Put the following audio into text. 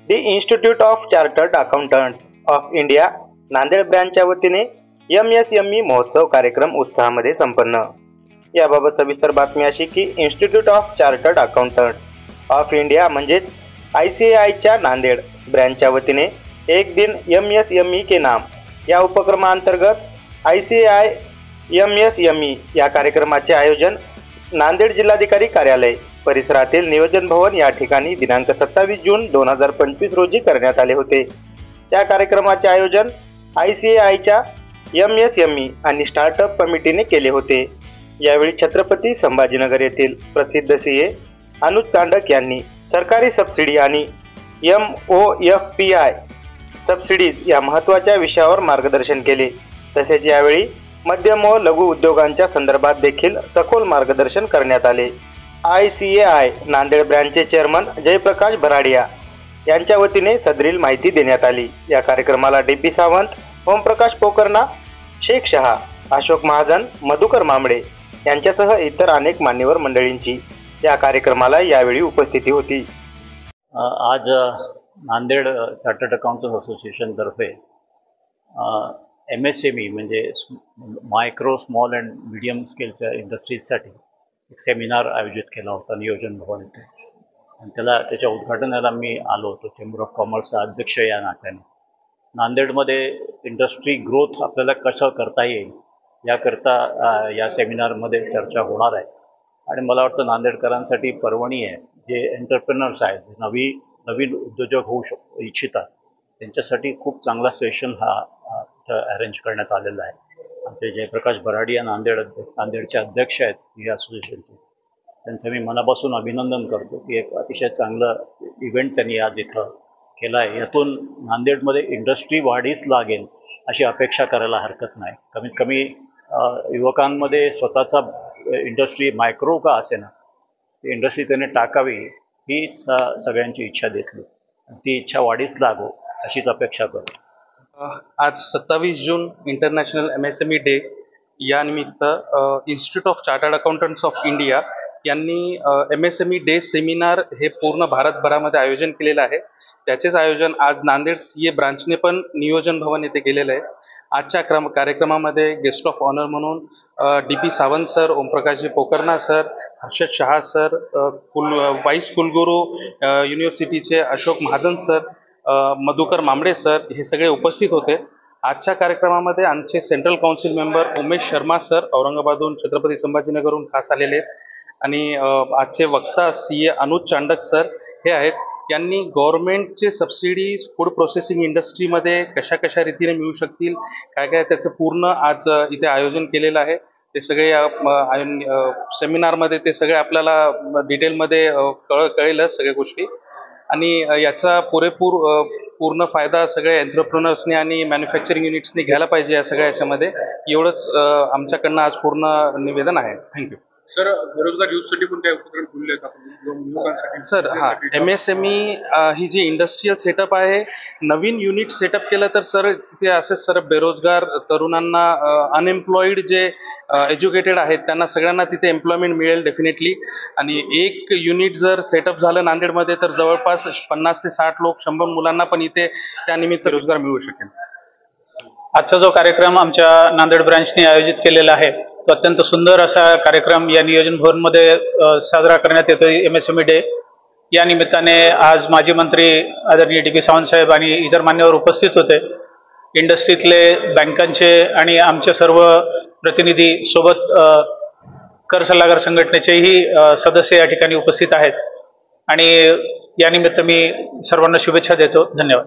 The institute of chartered accountants of India Nanded ब्रँचच्या वतीने MSME महोत्सव कार्यक्रम उत्साहामध्ये संपन्न। याबाबत सविस्तर बातमी अशी की institute of chartered accountants of India म्हणजेच ICAIच्या नांदेड ब्रँचच्या वतीने एक दिन MSME के नाम या उपक्रमांतर्गत ICAI MSME या कार्यक्रमाचे आयोजन नांदेड जिल्हाधिकारी कार्यालय परिसरातील नियोजन भवन या ठिकाणी दिनांक 27 जून 2025 रोजी करण्यात आले होते। या कार्यक्रमाचे आयोजन ICAIच्या MSME आणि स्टार्टअप कमिटीने केले होते। यावेळी छत्रपती संभाजीनगर येथील प्रसिद्ध CA अनुज चांडक यांनी सरकारी सबसिडी आणि MOFPI सबसिडीज या महत्त्वाच्या विषयावर मार्गदर्शन केले। तसेच यावेळी मध्यम व लघु उद्योगांच्या संदर्भात देखील सखोल मार्गदर्शन करण्यात आले। ICAI नांदेड ब्रँचचे चेअरमन जयप्रकाश भराडिया यांच्या वतीने सदरील माहिती देण्यात आली। या कार्यक्रमाला DP सावंत, ओमप्रकाश पोकर्णा, शेख शहा, अशोक महाजन, मधुकर मामडे यांच्यासह इतर अनेक मान्यवर मंडळींची या कार्यक्रमाला यावेळी उपस्थिती होती। आज नांदेड चार्टर्ड अकाउंटंट असोसिएशन तर्फे MSME म्हणजे मायक्रो स्मॉल अँड मीडियम स्केलच्या इंडस्ट्रीजसाठी एक सेमिनार आयोजित केला होता नियोजन भवन येथे, आणि त्याच्या उद्घाटनाला मी आलो होतो चेंबर ऑफ कॉमर्सचा अध्यक्ष या नात्याने। नांदेडमध्ये इंडस्ट्री ग्रोथ आपल्याला कसं करता येईल याकरता या सेमिनारमध्ये चर्चा होणार आहे। आणि मला वाटतं नांदेडकरांसाठी पर्वणी आहे, जे एंटरप्रेनर्स आहेत, नवीन उद्योजक होऊ इच्छितात, त्यांच्यासाठी खूप चांगला सेशन हा अरेंज करण्यात आलेला आहे। आमचे जयप्रकाश भराडिया नांदेडचे अध्यक्ष आहेत या असोसिएशनचे, त्यांचं मी मनापासून अभिनंदन करतो की एक अतिशय चांगलं इव्हेंट त्यांनी आज इथं केला आहे। यातून नांदेडमध्ये इंडस्ट्री वाढीस लागेल अशी अपेक्षा करायला हरकत नाही। कमीत कमी युवकांमध्ये स्वतःचा इंडस्ट्री मायक्रो का असेना ती इंडस्ट्री त्याने टाकावी ही सगळ्यांची इच्छा दिसली, ती इच्छा वाढीस लागो अशीच अपेक्षा करतो। आज 27 जून इंटरनॅशनल MSME डे या निमित्त institute of chartered accountants of India यांनी MSME डे सेमिनार हे पूर्ण भारतभरामध्ये आयोजन केलेलं आहे। त्याचेच आयोजन आज नांदेड CA ब्रांचने पण नियोजन भवन येथे केलेलं आहे। आजच्या कार्यक्रमामध्ये गेस्ट ऑफ ऑनर म्हणून DP Sawant sir, Omprakashji Pokarna sir, Harshad Shah sir, vice कुलगुरू युनिव्हर्सिटीचे अशोक महाजन सर, मधुकर मामडे सर हे सगळे उपस्थित होते। आजच्या कार्यक्रमामध्ये आमचे central council member Umesh Sharma sir औरंगाबादहून, छत्रपती संभाजीनगरहून खास आलेले आहेत, आणि आजचे वक्ता CA अनुज चांडक सर हे आहेत। यांनी गव्हर्नमेंटचे सबसिडीज फूड प्रोसेसिंग इंडस्ट्रीमध्ये कशा रीतीने मिळू शकतील, काय त्याचं पूर्ण आज इथे आयोजन केलेलं आहे। ते सगळे सेमिनारमध्ये ते सगळे आपल्याला डिटेलमध्ये कळेलच सगळ्या गोष्टी, आणि याचा पूर्ण फायदा सगळ्या एंटरप्रेनर्सने आणि मॅन्युफॅक्चरिंग युनिट्सने घ्यायला पाहिजे या सगळ्या याच्यामध्ये। एवढंच आमच्याकडनं आज पूर्ण निवेदन आहे। Thank you sir. बेरोजगार युथसाठी कोणते उपक्रम खुलले आहेत सर? MSME ही जी इंडस्ट्रियल सेटअप आहे, नवीन युनिट सेटअप केलं तर सर ते असेच सर बेरोजगार तरुणांना, अनएम्प्लॉईड जे एज्युकेटेड आहेत त्यांना सगळ्यांना तिथे एम्प्लॉयमेंट मिळेल डेफिनेटली। आणि एक युनिट जर सेटअप झालं नांदेडमध्ये तर जवळपास 50 ते 60 लोक, 100 मुलांना पण इथे त्यानिमित्त रोजगार मिळू शकेल। आजचा जो कार्यक्रम आमच्या नांदेड ब्रँचने आयोजित केलेला आहे तो अत्यंत सुंदर असा कार्यक्रम या नियोजन भवनमध्ये साजरा करण्यात येतोय MSME डे। या निमित्ताने आज माजी मंत्री आदरणीय DP सावंत साहेब आणि इतर मान्यवर उपस्थित होते। इंडस्ट्रीतले, बँकांचे आणि आमच्या सर्व प्रतिनिधी सोबत कर सल्लागार संघटनेचेही सदस्य या ठिकाणी उपस्थित आहेत, आणि या निमित्त मी सर्वांना शुभेच्छा देतो। धन्यवाद।